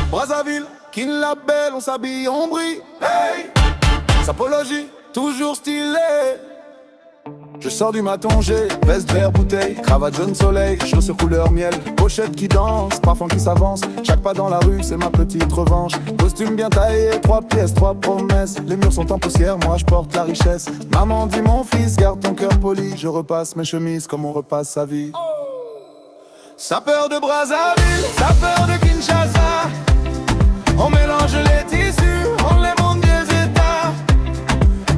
Brazzaville, Kin la belle, on s'habille, on brille. Hey, Sapologie, toujours stylé. Je sors du maton, j'ai veste vert bouteille, cravate jaune soleil, chaussures couleur miel, pochette qui danse, parfum qui s'avance. Chaque pas dans la rue, c'est ma petite revanche. Costume bien taillé, 3 pièces, 3 promesses. Les murs sont en poussière, moi je porte la richesse. Maman dit mon fils, garde ton cœur poli. Je repasse mes chemises comme on repasse sa vie. Sapeur de Brazzaville, sapeur de Kinshasa. On mélange les tissus, on les monte des états.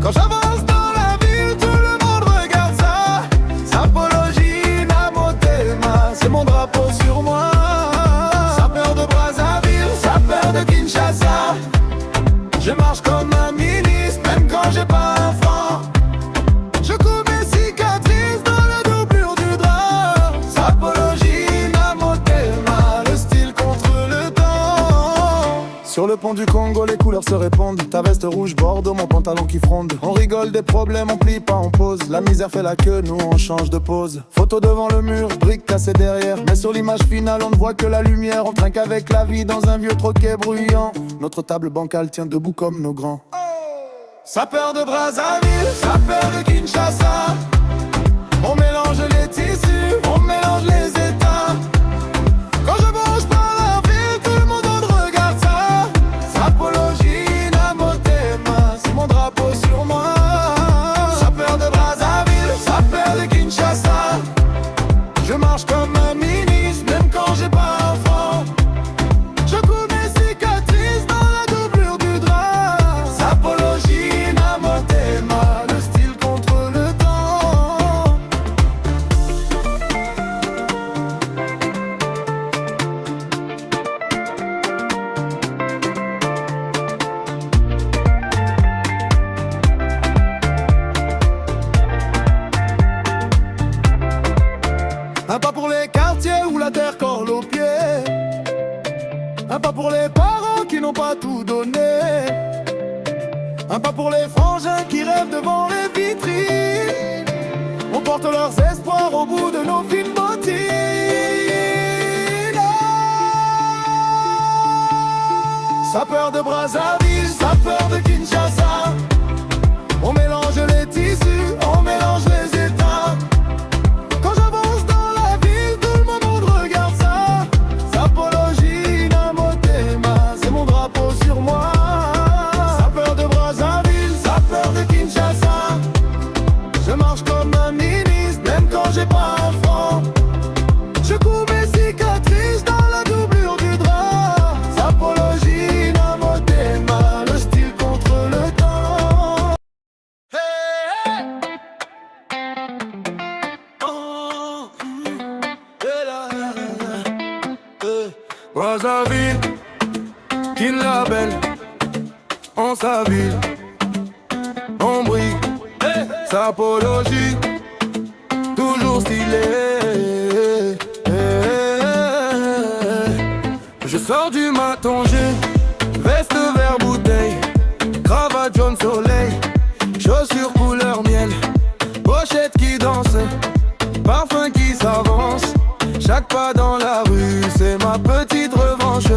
Quand j'avance dans la ville, tout le monde regarde ça. Sapologie, Namotema, c'est mon drapeau sur moi. Sapeur de Brazzaville, sapeur de Kinshasa. Je marche comme un ministre, même quand j'ai pas un franc. Je couds mes cicatrices dans la doublure du drap. Sapologie, Namotema, le style contre le temps. Sur le pont du Congo, les couleurs se répondent. Ta veste rouge, Bordeaux, mon pantalon qui fronde. On rigole des problèmes, on plie pas, on pose. La misère fait la queue, nous on change de pose. Photo devant le mur, briques cassées derrière. Mais sur l'image finale, on ne voit que la lumière. On trinque avec la vie dans un vieux troquet bruyant. Notre table bancale tient debout comme nos grands. Sapeur de Brazzaville, sapeur de Kinshasa. On mélange les tissus, on mélange les états. Quand je bouge par la ville, tout le monde regarde ça. Sapologie, Namotema, c'est mon drapeau sur moi. Sapeur de Brazzaville, sapeur de Kinshasa. Je marche comme un ministre, même quand j'ai pas un franc. Je couds mes cicatrices dans la doublure du drap. Sapologie, Namotema, le style contre le temps. Un pas pour les quartiers où la terre colle aux pieds. Un pas pour les parents qui n'ont pas tout donné. Un pas pour les frangins qui rêvent devant les vitrines. On porte leurs espoirs au bout de nos fines bottines. Sapeur de Brazzaville, sapeur de Kinshasa. On mélange les tissus, on mélange les états. Quand j'avance dans la ville, tout le monde regarde ça. Sapologie, Namotema, c'est mon drapeau sur moi. Sapeur de Brazzaville, sapeur de Kinshasa. Je marche comme un ministre, même quand j'ai pas un franc. Je couds mes cicatrices dans la doublure du drap. Sapologie, Namotema, le style contre le temps. Hey, hey. Oh, Brazzaville, Kin la belle, on s'habille, on brille. Sapologie, toujours stylé. Je sors du maton, j'ai veste vert bouteille, cravate jaune soleil, chaussures couleur miel, pochette qui danse, parfum qui s'avance. Chaque pas dans la rue, c'est ma petite revanche.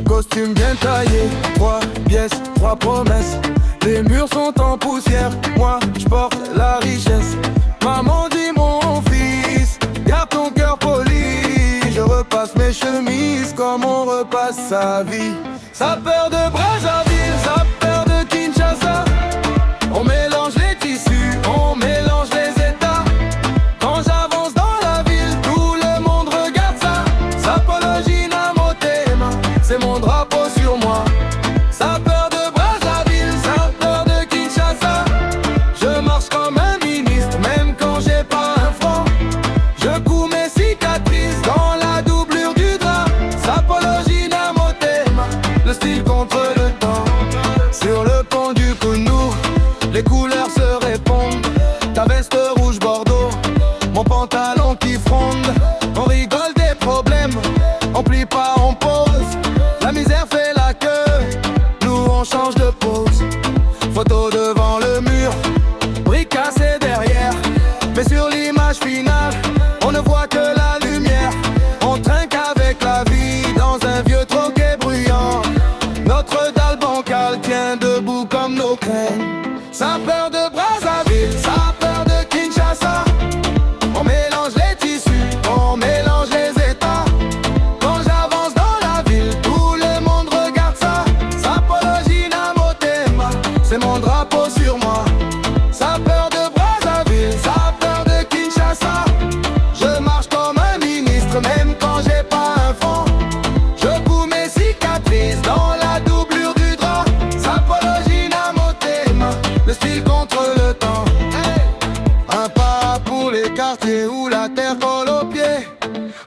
Costume bien taillé, 3 pièces, 3 promesses. Les murs sont en poussière, moi je porte la richesse. Maman dit mon fils, garde ton cœur poli. Je repasse mes chemises comme on repasse sa vie. Sapeur de Brazzaville, sapeur de Kinshasa. On mélange les tissus, on mélange les états. Quand j'avance dans la ville, tout le monde regarde ça. Sapologie, Namotema, c'est mon drapeau sur moi. Sapeur de Brazzaville, sapeur de Kinshasa. Je marche comme un ministre, même quand j'ai pas un franc. Je couds mes cicatrices dans la doublure du drap. Sapologie, Namotema, le style contre le temps. craignent. Ça a peur de Brazzaville, ça a peur de Kinshasa. On mélange les tissus, on mélange les états. Quand j'avance dans la ville, tout le monde regarde ça. Sapologie na motema, c'est mon drapeau sur moi. Ça a peur de Brazzaville, ça a peur de Kinshasa. Je marche comme un ministre, même quand j'ai pas un fond. Je couds mes cicatrices dans la doublure du drap. Sapologie na motema, le style contre le temps. Un pas pour les quartiers où la terre colle aux pieds.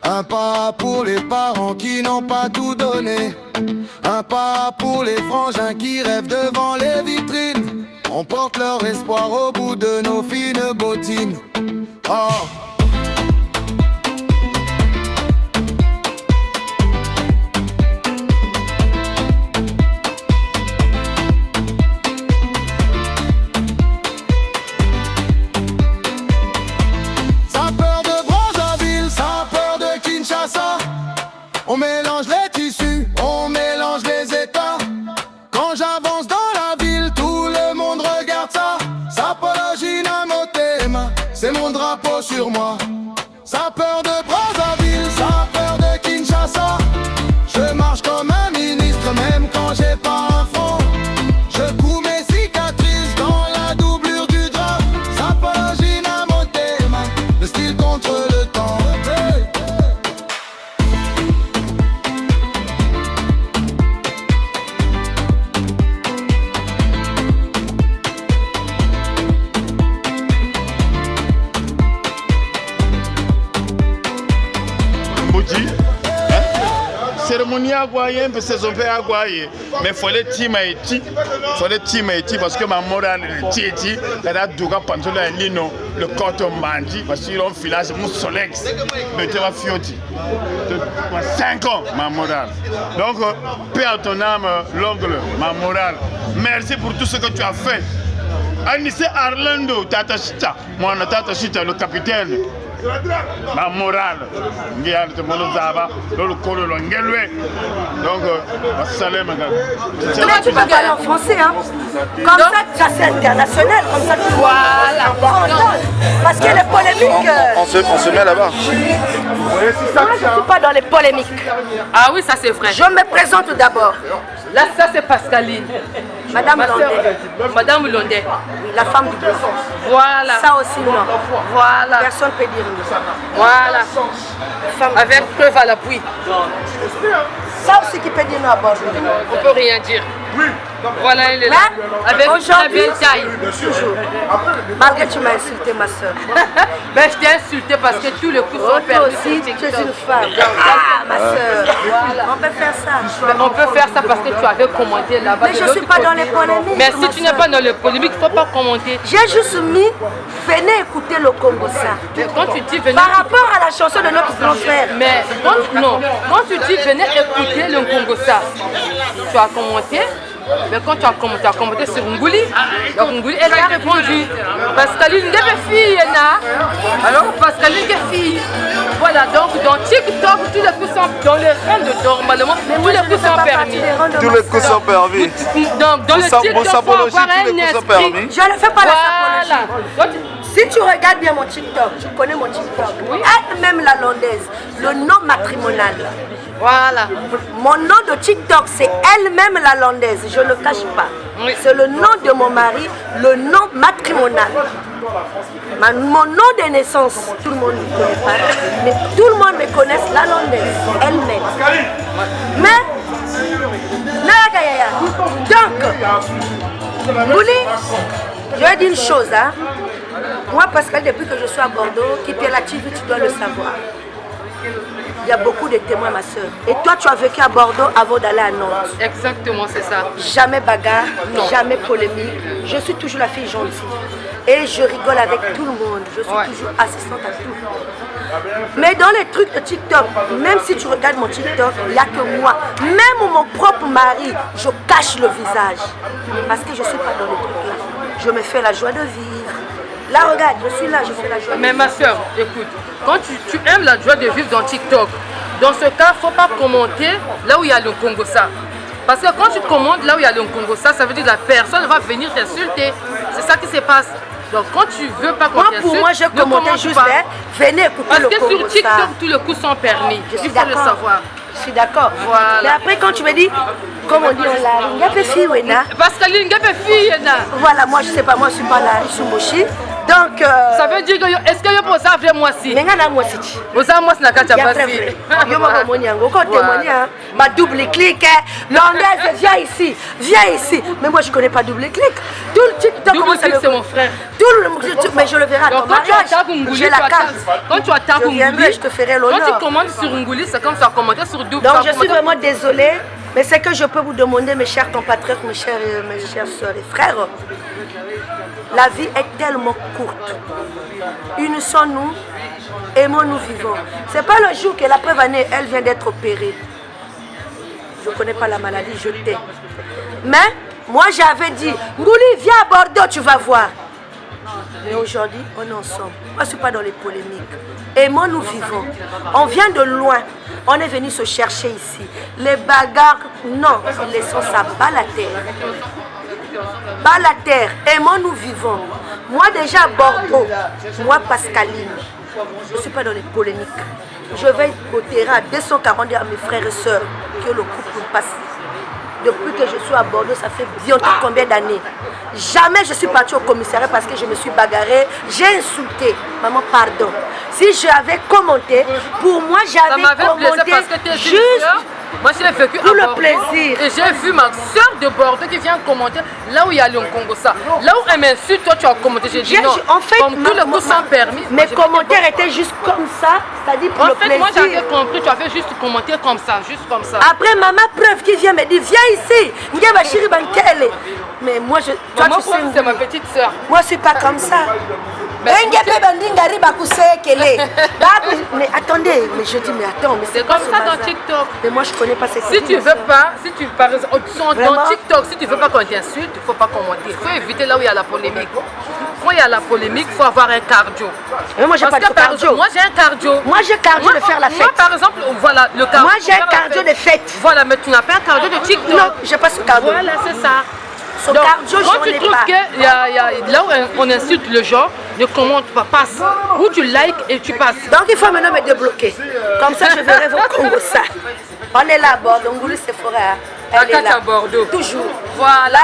Un pas pour les parents qui n'ont pas tout donné. Un pas pour les frangins qui rêvent devant les vitrines. On porte leur espoir au bout de nos fines bottines. Oh. On mélange les tissus, on mélange les états. Quand j'avance dans la ville, tout le monde regarde ça. Sapologie na motema, c'est mon drapeau sur moi. Ça a peur de Brazzaville, ça a peur de Kinshasa. Je marche comme un ministre, même quand j'ai pas un fond. Je couds mes cicatrices dans la doublure du drap. Sapologie na motema, le style contre le temps. Cérémonie à Guaye, saison à Guaye, mais il faut les team Haïti parce que ma morale est Haïti, elle a douga pantola lino, le coton mandi, parce qu'ils ont filé mon solex, mais tu vas fioti. 5 ans, ma morale. Donc, paix à ton âme, l'ongle, ma morale. Merci pour tout ce que tu as fait. Anissé Arlando, Tatachita, moi, Tatachita, le capitaine. Ma morale, donc tu peux parler en français, hein? Comme ça, c'est international, comme ça. Voilà. Parce que les polémiques. On se met là-bas. Moi, je ne suis pas dans les polémiques. Ah oui, ça c'est vrai. Je me présente d'abord. Là, ça c'est Pascaline. Madame Landais. Madame Landais. Oui, la femme du blanc. Voilà. Ça aussi, non. Voilà. Personne ne peut dire non. Voilà. Avec preuve à l'appui. Ça aussi qui peut dire non à Bordeaux. On peut rien dire. Oui. Voilà, elle est là. Avec la belle taille. Toujours. Malgré que tu m'as insulté, ma soeur. Ben, je t'ai insulté parce que tous les coups sont perdus. Toi aussi, tu es une femme. Ah, ma soeur. Voilà. On peut faire ça. Ben, on peut faire ça parce que tu avais commenté là-bas. Mais je ne suis pas dans les polémiques. Mais si tu n'es pas dans les polémiques, il ne faut pas commenter. J'ai juste mis, venez écouter le Congo ça. Mais quand tu dis venez. Par rapport à la chanson de notre grand frère. Mais quand tu dis venez écouter le Congo ça, tu as commenté. Mais quand tu as commenté sur Ngouli, donc Ngouli, elle a répondu. Pascaline est fille, alors Pascaline est fille. Voilà, donc dans TikTok, tous les coups sont dans les rangs de normalement, tous les coups sont permis. Tous les coups sont permis. Donc dans le TikTok, faut avoir un esprit. Je ne fais pas la sapologie. Si tu regardes bien mon TikTok, tu connais mon TikTok, oui. Elle-même la landaise, le nom matrimonial. Voilà. Mon nom de TikTok, c'est elle-même la landaise, je ne le cache pas. Oui. C'est le nom de mon mari, le nom matrimonial. Mon nom de naissance, tout le monde ne me connaît pas, mais tout le monde me connaît la landaise, elle-même. Mais, donc, Ngouli, je vais dire une chose, hein. Moi, Pascal, depuis que je suis à Bordeaux, qui est la TV, tu dois le savoir. Il y a beaucoup de témoins, ma soeur. Et toi, tu as vécu à Bordeaux avant d'aller à Nantes. Exactement, c'est ça. Jamais bagarre, non. Jamais polémique. Je suis toujours la fille gentille. Et je rigole avec tout le monde. Je suis toujours assistante à tout. Mais dans les trucs de TikTok, même si tu regardes mon TikTok, il n'y a que moi. Même mon propre mari, je cache le visage. Parce que je ne suis pas dans les trucs là. Je me fais la joie de vivre. Là, regarde, je suis là, je fais la joie de vivre. Mais ma soeur, écoute. Quand tu aimes la joie de vivre dans TikTok, dans ce cas, il ne faut pas commenter là où il y a le Congo ça. Parce que quand tu commandes là où il y a le Congo, ça veut dire que la personne va venir t'insulter. C'est ça qui se passe. Donc quand tu veux pas qu'on t'insulte, pour moi, je commentais juste, venez écouter parce le que Congo. sur TikTok, tous les coups sont permis. Il faut le savoir. Je suis d'accord. Voilà. Mais après, quand tu me dis, comme on dit, on l'a fait fille, Pascaline, il y a fille. voilà, moi, je sais pas, moi, je suis pas là, je suis mochi. Donc, ça veut dire que est-ce que je peux savoir moi aussi? mais moi aussi. Vous savez moi c'est la carte à passer. Yo maman moniango, quand témoigner, ma double clic, l'anglaise, viens ici. Mais moi je connais pas double clic. Tout le TikTok, Double clic c'est mon frère. Tout le, mais je le verrai à ton mariage. J'ai la carte. Quand tu attaques je te ferai l'honneur. Quand tu commandes sur Nguli, c'est comme ça commenter sur double. Donc je suis vraiment désolée, mais c'est que je peux vous demander, mes chers compatriotes, mes chères soeurs et frères. La vie est tellement courte. Unissons-nous, aimons-nous vivons. C'est pas le jour que la preuve année, elle vient d'être opérée. Je ne connais pas la maladie, je t'ai. Mais moi j'avais dit, Ngouli, viens à Bordeaux, tu vas voir. Mais aujourd'hui, on est ensemble. Moi, je ne suis pas dans les polémiques. Aimons-nous vivons. On vient de loin. On est venu se chercher ici. Les bagarres, non. Laissons ça bas la terre. Bas la terre. Aimons-nous vivons. Moi, déjà à Bordeaux, moi, Pascaline, je ne suis pas dans les polémiques. Je vais au terrain à 240 à mes frères et sœurs que le couple passe. Depuis que je suis à Bordeaux, ça fait bientôt combien d'années? Jamais je suis partie au commissariat parce que je me suis bagarrée. J'ai insulté. Maman, pardon. Si j'avais commenté, pour moi, j'avais commenté parce que t'es juste moi, j'ai vécu pour à le Bordeaux, plaisir. et j'ai vu ma soeur de Bordeaux qui vient commenter là où il y a le Congo. Ça. Là où elle m'insulte, toi tu as commenté. J'ai dit non. En fait, comme tous les coups sont permis. Mes commentaires étaient juste comme ça, c'est-à-dire pour le plaisir. Moi j'avais compris, tu avais juste commenté comme ça, juste comme ça. Après, maman preuve qui vient me dire, viens ici. Mais moi, toi, tu sais, c'est ma petite soeur. moi, je ne suis pas comme ça. Mais attendez, mais je dis, mais attends, mais c'est comme ça dans TikTok. Mais moi, je ne connais pas cette Si tu veux pas, si tu par exemple, dans TikTok, si tu veux pas qu'on t'insulte, il ne faut pas commenter. Il faut éviter là où il y a la polémique. Quand il y a la polémique, il faut avoir un cardio. Mais moi, j'ai pas de cardio. Moi, j'ai un cardio. Moi, j'ai cardio de faire la fête. Moi, par exemple, voilà, le cardio. Moi, j'ai un cardio de fête. Voilà, mais tu n'as pas un cardio de TikTok. Non, j'ai pas ce cardio. Voilà, c'est ça. Donc, cardio, quand tu trouves que là où on insulte le genre, ne commente pas, passe. Ou tu likes et tu passes. Donc il faut maintenant me débloquer. Comme ça, je verrai vos Congo ça. On est là à Bordeaux, Ngouli Sephora. Elle est là. À Bordeaux. Toujours. Voilà.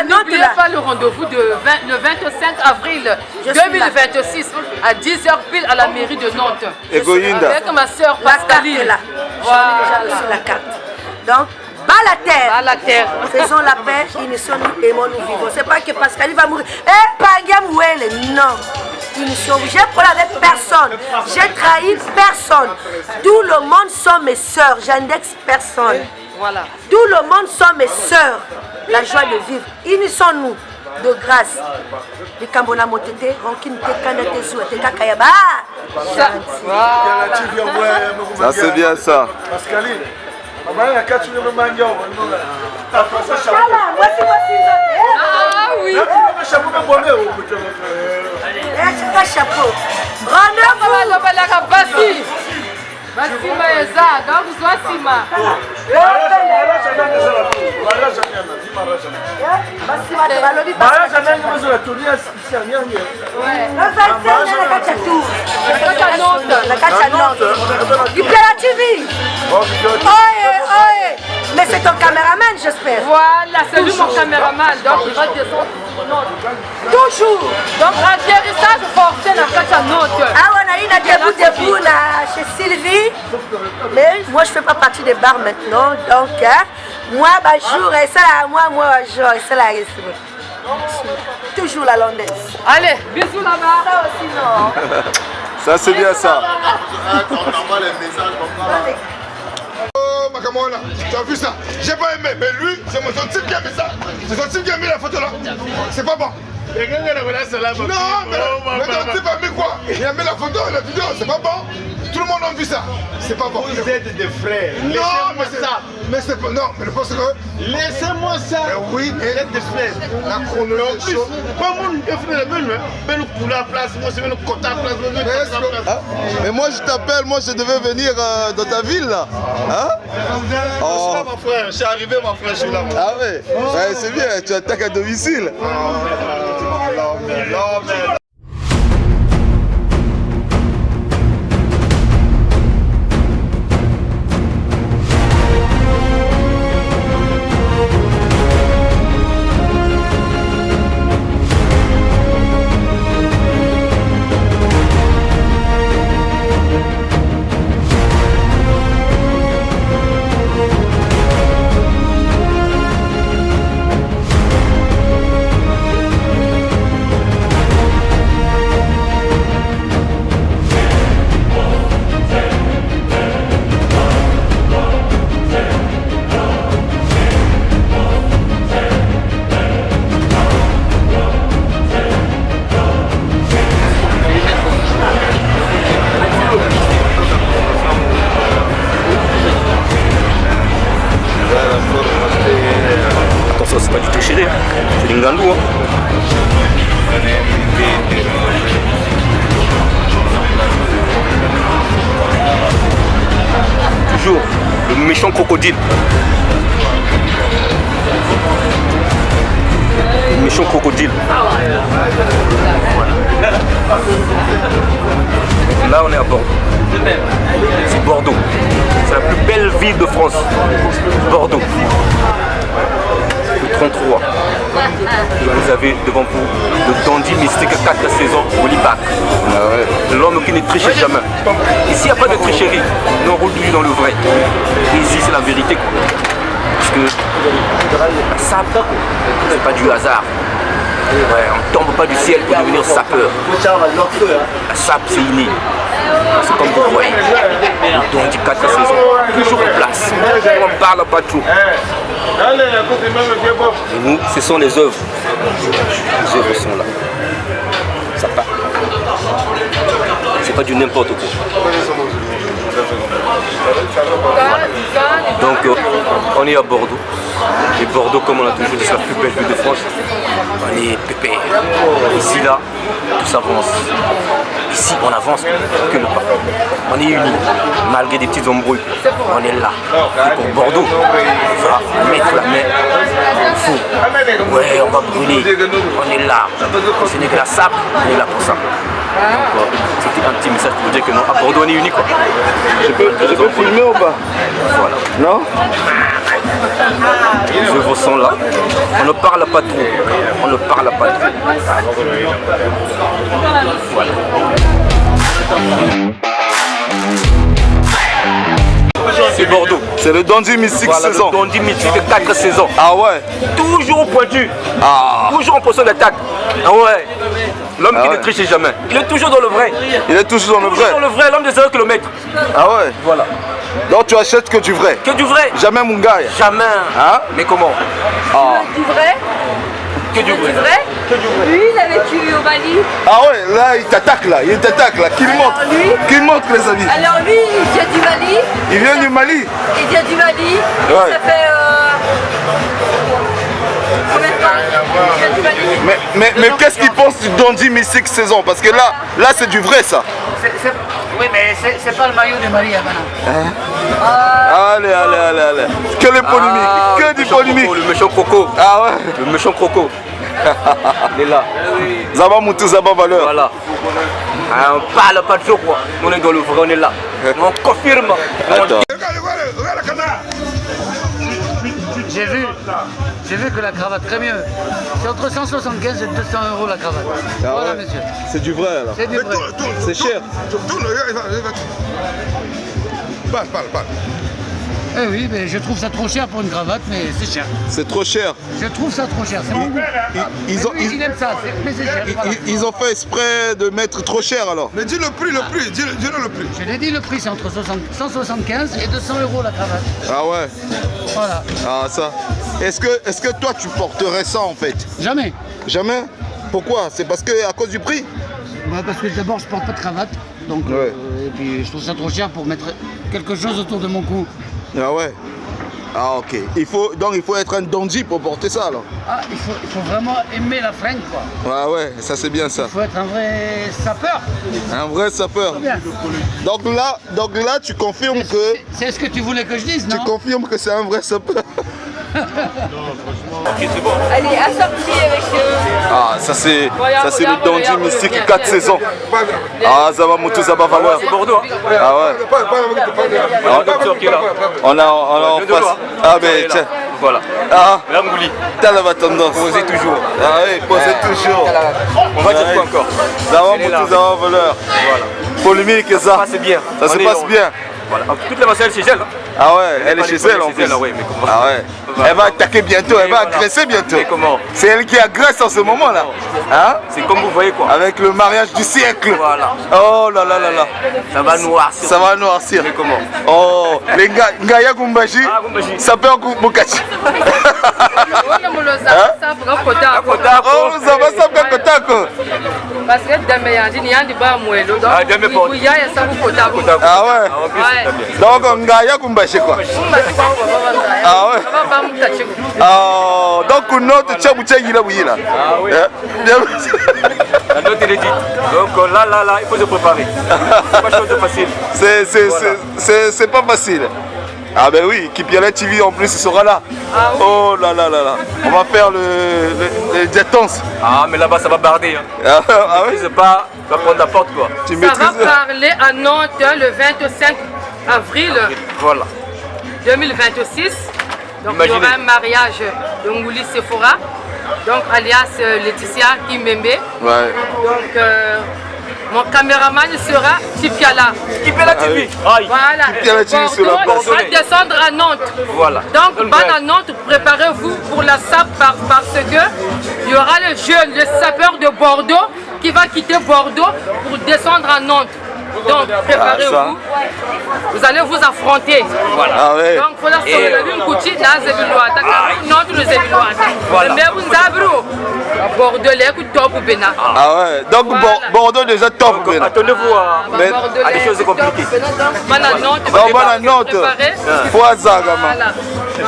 N'oubliez pas le rendez-vous le 25 avril 2026 à 10h pile à la mairie de Nantes. Avec ma soeur Pascaline. Voilà. J'ai déjà reçu la carte. Donc, bas la terre. Bas la terre. Faisons la paix, unissons-nous, aimons-nous vivons. C'est pas que Pascaline va mourir. Pagam Ouele, non. Unissons-nous. J'ai problème avec personne. J'ai trahi personne. Tout le monde sont mes sœurs. J'indexe personne. Voilà. Tout le monde sont mes sœurs. La joie de vivre. Unissons-nous de grâce. Les Cambona Motete, Rankin Tekanda Tezu, Tekakayaba. Ça c'est bien ça. Pascaline. Ah oui. Chapeau. Rendez-vous. Basima eza, donc zwa sima. Mais c'est ton caméraman, j'espère. Voilà, c'est lui mon caméraman. Donc il va descendre. Toujours. Donc atterrissage forcé dans la note. Ah ouais, on a eu debout chez Sylvie. Mais moi je fais pas partie des bars maintenant. Donc moi jour et ça moi jour et ça là. Toujours la londaise. Allez, bisous là-bas. Ça aussi non. Ça c'est bien ça. Oh Makamona, tu as vu ça? J'ai pas aimé, mais lui, c'est mon type qui a mis ça. C'est son type qui a mis la photo là. C'est pas bon. Non, mais ton type a mis quoi? Il a mis la photo et la vidéo, c'est pas bon. Tout le monde a vu ça. C'est pas bon. Vous êtes des frères. Non, mais c'est ça. Mais c'est pas. Non, mais le point c'est que. Laissez-moi ça. Oui, mais. Vous êtes des frères. La chronologie. Pas mon frère, mais nous coulons à place, moi c'est le côté à place, Mais moi je t'appelle, moi je devais venir dans ta ville là. Hein? Oh. mon frère, je suis arrivé, mon frère, je suis là. Ah ouais, ouais c'est bien, tu attaques à domicile. Non, mais... Attention, c'est pas du tricherie, c'est du ngandou. Toujours le méchant crocodile. Le méchant crocodile. Là, on est à Bordeaux. C'est Bordeaux. C'est la plus belle ville de France. Bordeaux. Le 33. Et vous avez devant vous le dandy mystique 4 saisons, Olibac. L'homme qui ne triche jamais. Ici, il n'y a pas de tricherie. Nous, on roule toujours dans le vrai. Et ici, c'est la vérité. Parce que la sape, c'est pas du hasard. Ouais, on ne tombe pas du ciel pour devenir sapeur. La sape, c'est inné. C'est comme vous voyez. Donc, 4 saisons, toujours en place. On ne parle pas trop. Et nous, ce sont les œuvres. Les œuvres sont là. Ça part. C'est pas du n'importe quoi. Voilà. Donc, on est à Bordeaux. Et Bordeaux, comme on a toujours dit, c'est la plus belle ville de France. On est pépère. Ici, là, tout s'avance. Ici, on avance que le pas. On est unis, malgré des petites embrouilles. On est là. Et pour Bordeaux, on va mettre la main au feu. Ouais, on va brûler. On est là. Ce n'est que la sape, on est là pour ça. Donc, c'était un petit message pour dire que non, à Bordeaux, on est unis, quoi. Je peux filmer ou pas? Voilà. Non? Les œuvres sont là. On ne parle pas trop. On ne parle pas trop. Voilà. C'est Bordeaux. C'est le dandy mystique Voilà, saison. le dandy mystique 4 saisons. Ah ouais? Toujours pointu. Ah. Toujours en position d'attaque. Ah ouais. L'homme Ah qui ouais. ne triche jamais. Il est toujours dans le vrai. Il est toujours dans le Toujours vrai. dans le vrai, l'homme de 0 km. Ah ouais? Voilà. Donc tu achètes que du vrai? Que du vrai. Jamais mon gars. Jamais. Hein? Mais comment? Ah. Du vrai? Que du vrai. Vrai? Lui, il avait tué au Mali. Ah ouais, là il t'attaque là, il t'attaque là. Qui montre? lui Qui montre les amis? Alors lui, il vient du Mali. Il vient du Mali. Il vient du Mali. Ouais. Ça fait... combien de temps? Il vient du Mali. Mais qu'est-ce qu'il pense du dandy mystique saison? Parce que là c'est du vrai ça. Oui, mais c'est pas le maillot de Marie maintenant. Allez. Que les polémiques, que du polémique. Le méchant croco. Ah ouais. Le méchant croco. Il est là. Zaba Moutou, Zaba Valeur. Voilà. Ah, on parle pas de chaud quoi. On est dans le vrai, on est là. On confirme. Attends. Regarde la caméra. J'ai vu que la cravate, très mieux. C'est entre 175 et 200 € la cravate. Ah Voilà, ouais. monsieur. C'est du vrai alors. C'est du vrai. C'est cher. Tourne, regarde. Parle. Eh oui, mais je trouve ça trop cher pour une cravate, mais c'est cher. C'est trop cher. Je trouve ça trop cher. C'est mon goût. Ils Mais ont, lui, il aime ça, mais c'est cher. Voilà. ils ont fait exprès de mettre trop cher alors. Mais dis le prix, dis-le le prix. Je l'ai dit, le prix, c'est entre 175 et 200 € la cravate. Ah ouais. Voilà. Ah ça. Est-ce que toi tu porterais ça en fait? Jamais. Jamais? Pourquoi? C'est parce que à cause du prix? Bah, parce que d'abord, je porte pas de cravate. Donc, Ouais. et puis, je trouve ça trop cher pour mettre quelque chose autour de mon cou. Ah ouais. Ah ok. Donc il faut être un dandy pour porter ça alors. Ah, il faut vraiment aimer la fringue, quoi. Ah ouais, ça c'est bien ça. Il faut être un vrai sapeur. Un vrai sapeur. Bien. Donc là, tu confirmes que... C'est ce que tu voulais que je dise, non? Tu confirmes que c'est un vrai sapeur. Allez, assorti avec Ah, ça c'est le dandy regarde, mystique regarde, 4 saisons. Ah, ça va monter, ça va valoir. C'est Bordeaux. Hein. Ah ouais. On a en face. Ah mais tiens. Voilà. Ah, Là, Ngouli. t'as la tendance. Posez toujours. Ah oui, posez toujours. On va dire quoi encore? Ça va monter, ça va valeur. Voilà. Polémique et ça. C'est bien. Ça se passe bien. Voilà. Toutes les maçons chez elle. Hein. Ah ouais, elle est chez elle en plus. Oui, mais comment? Ah ouais. Elle va attaquer bientôt, elle va agresser bientôt. Mais comment? C'est elle qui agresse en ce moment là. Hein? C'est comme vous voyez quoi. Avec le mariage du siècle. Voilà. Oh là là là là. Ça va noircir. Ça va noircir. Mais comment? Oh, les gars, Ngaya Gumbaji, ça peut encore Mukachi. Oh, ça va ça peut Kotako. parce que Dame Yandi Yandi ba mwelo donc Ah, Dame Port. il y a ça pour Kotako. Ah ouais. Donc Ngaya Gumbaji quoi. Ah ouais. Oh, donc notre tchaboucha yila bouila. Ah oui. La note est dit. Donc là, il faut se préparer. C'est pas chose de facile. C'est pas facile. Ah ben oui, Kipiala TV en plus sera là. Ah oui. Oh là là là là. On va faire le détence. Ah mais là-bas ça va barder. Hein. Ah oui. C'est pas, tu vas prendre la porte quoi. Tu Ça maîtrises. va parler à Nantes le 25 avril Voilà. 2026. Donc Imaginez. il y aura un mariage de Ngouli Sephora, donc alias Laetitia Kimembe. Ouais. Donc mon caméraman sera Tipiala. Kipiala TV. Aïe. Voilà. Tipiala TV sur la Bordeaux, on va Bordelais. descendre à Nantes. Voilà. Donc, bonne à Nantes, préparez-vous pour la SAP parce que il y aura le jeune, le sapeur de Bordeaux qui va quitter Bordeaux pour descendre à Nantes. Donc, préparez-vous. Vous allez vous affronter. Voilà. Ah ouais. Donc, il faut la sauver une couture dans Zébiloata. Notre Zébiloata. Voilà. Mais vous avez Bordelais qui top ou Bénin. Ah ouais. Donc Voilà. Bordeaux déjà top. Donc, attendez-vous à des choses compliquées. Bonne à Nantes. Donc bonne à Nantes. Faut Azagama. Voilà.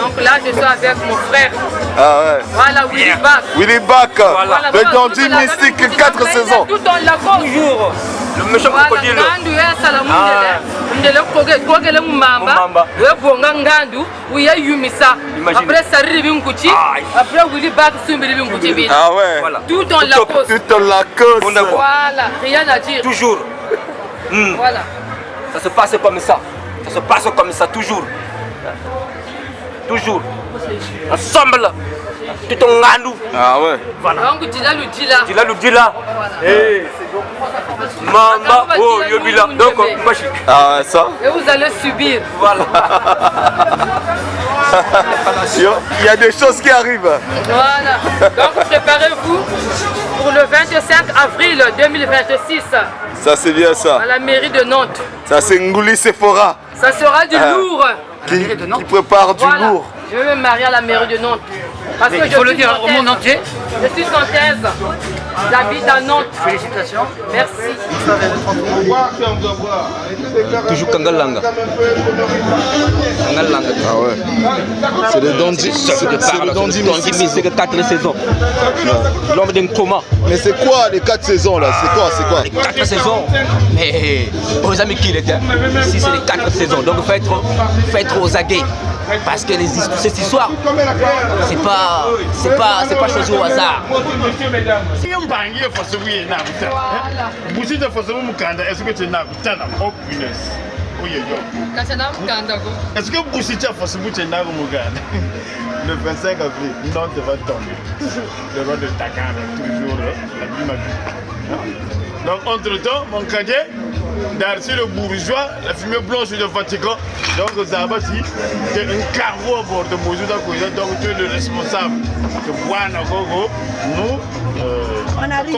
Donc là, je suis avec mon frère. Ah ouais. Voilà, Willy Bach. Willy Bach. Voilà. Le dandy mystique 4 saisons. Tout dans la cause. Toujours. Le méchant crocodile. Ngandu ya salamundele. Ndele kogele mumamba. Mumamba. We bonga ngandu. Uya yumisa. Imaginez. Après ça ribi nkuchi. Aïe. Après Willy Bach sumbi ribi nkuchi bina. Ah ouais. Voilà. Tout dans la cause. Tout la cause. On a quoi? Voilà, rien à dire. Toujours. Voilà. Ça se passe comme ça. Ça se passe comme ça, toujours. Toujours. Ensemble. Tout en ngandou. Ah ouais. Donc Dila le Dila. Dila le Dila. Eh. Mamba. Oh, Yobila. Donc, Mbashi. Ah ouais, ça. Et vous allez subir. Voilà. Il y a des choses qui arrivent. Voilà. Donc préparez-vous pour le 25 avril 2026 Ça c'est bien ça. à la mairie de Nantes. Ça c'est Ngouli Sephora Ça sera du lourd. qui prépare du Voilà. lourd. Je vais me marier à la mairie de Nantes. Parce que Il faut le dire au monde entier. Je suis nantaise. J'habite à Nantes. Félicitations. Merci. Toujours Kangalanga. Kangalanga. Ah ouais. C'est le dandy. C'est le dandy mystique. C'est que 4 saisons. L'homme d'un coma. Mais c'est quoi les 4 saisons là? C'est quoi? 4 saisons. Mais aux amis qui l'étaient. Si c'est les 4 saisons. Donc faut être aux aguets. Parce que cette histoire, c'est pas chose au hasard. Mbangi fosse oui na kuta. Busi de fosse mu kanda est-ce que tu na kuta na oh punaise. Oh yo yo. Est-ce que Busi de fosse mu tu na mu kanda. Le 25 avril, Nantes va tomber. Le roi de Dakar toujours la vie. Donc entre-temps, mon cadet Darcy le bourgeois, la fumée blanche du Vatican. Donc Zabati, c'est un carreau à bord de Moussouda Kouya, donc tu es le responsable de Boana Gogo. Nous,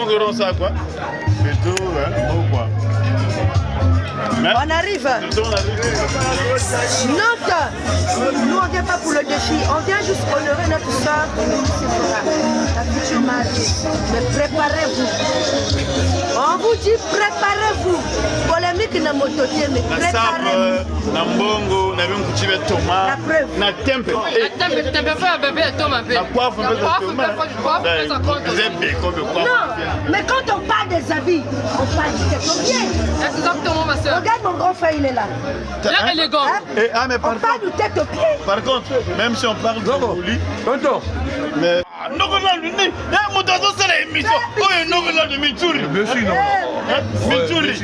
conquérons ça quoi. Plutôt, hein, ou quoi. On arrive. Nantes, nous on ne vient pas pour le défi, on vient juste honorer notre soeur, la future mariée. Mais préparez-vous. On vous dit préparez-vous. Polémique qui n'a mototier, mais na sape, na mbongo, na binkuchi be toma, na tempe. Tempe fait bébé et toma bébé. Na coiffe, on fait Non, mais quand on parle des habits, on parle du tête-au-pied. Exactement, ma soeur. Regarde mon grand frère, il est là. Là, élégant. Mais On parle du tête-au-pied. par contre, même si on parle de Bouli, mais Nogola Luni, Moutazo c'est l'émission. Oh, Nogola de Mituri. Merci, non. Mituri.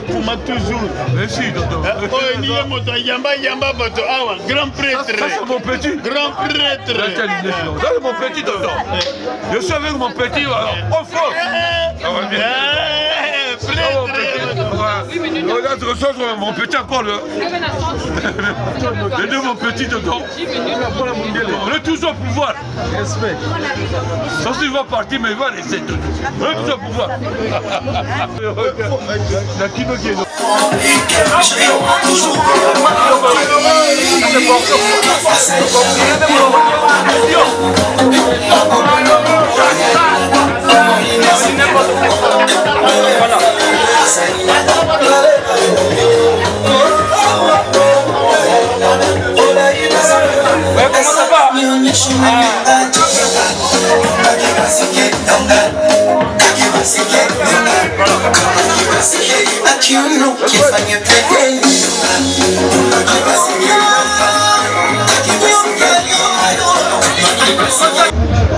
Pour moi toujours. Merci, tonton. Oh, Niye Moto, Yamba Bato, Awa, grand prêtre. Ça, c'est mon petit. Grand prêtre. Ça, c'est mon petit, tonton. Je suis avec mon petit, au fort. Regarde, je reçois mon petit encore. Les deux, mon petit, tonton. On est tous au pouvoir. Respect. Sauf s'il va partir, mais il va rester. On est tous au pouvoir.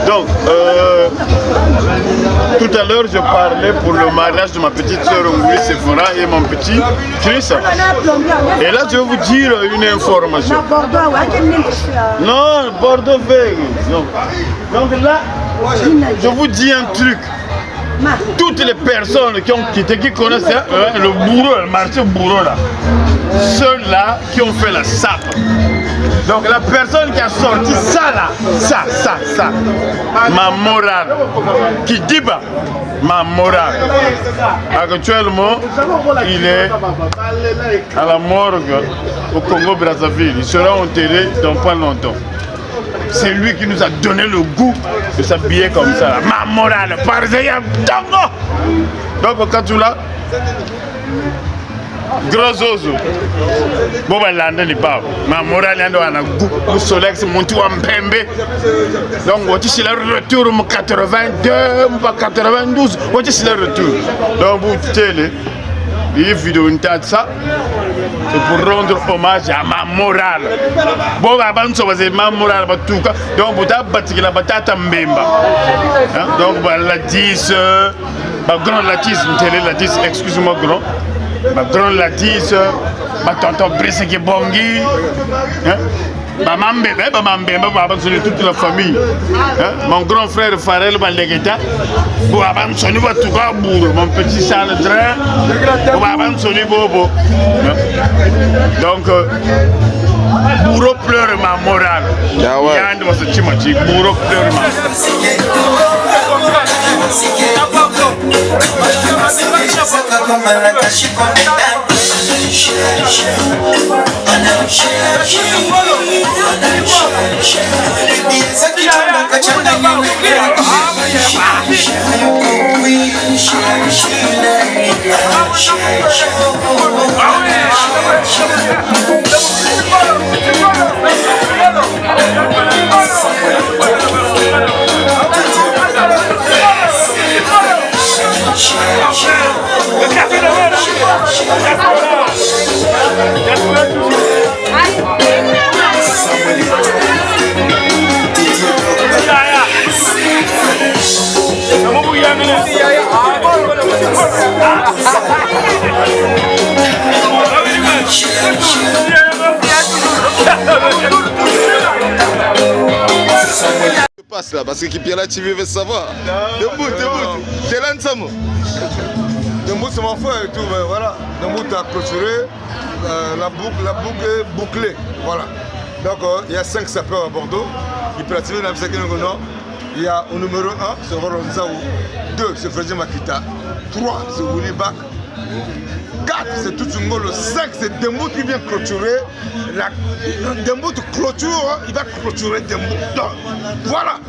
Donc, tout à l'heure, je parlais pour le mariage de ma petite soeur Ngouli Sephora et mon petit Chris. Et là, je vais vous dire une information. Non, Bordeaux veille. Donc là, je vous dis un truc. Toutes les personnes qui ont quitté, qui connaissent le bourreau, le marché bourreau là, ceux-là qui ont fait la sape. Donc la personne qui a sorti ça là, ça, ma morale, qui dit bah, ma morale. Actuellement, il est à la morgue au Congo-Brazzaville. Il sera enterré dans pas longtemps. C'est lui qui nous a donné le goût de s'habiller comme ça. Ma morale, par exemple, donc quand tu l'as, gros ozo. Bon, ben là, n'est pas. Ma morale, elle a un goût. Le soleil, c'est mon tour en pembe. Donc, on dit c'est le retour en 82, 92. On dit c'est le retour. Donc, vous télé, les vidéos, ça. C'est pour rendre hommage à ma morale. Bon, avant ça, c'est ma morale. Donc, vous avez bâti la batata mbemba. Donc, la 10, ma grande la 10, la 10, excuse-moi, grand. Ma grande la 10, ma tonton Brice qui est bongi. Maman Mbemba, toute la famille. Mon grand frère Farel Balegeta. Mon petit Charles Drin. Bobo. Donc, Bourreau pleure ma morale. Yann was a chimachi. Bourreau pleure ma passe là parce que Kipiala TV veut savoir. Debout. T'es là ensemble. Debout c'est mon frère et tout, mais voilà. Debout t'as clôturé, la boucle est bouclée. Voilà. Donc il y a 5 sapeurs à Bordeaux. Kipiala TV n'a pas non. Il y a au numéro 1, c'est Roronzaou. 2, c'est Freddy Makita. 3, c'est Willy Bak. 4, c'est tout le monde. 5, c'est Dembout qui vient clôturer. Dembout clôture, il va clôturer Dembout. Voilà.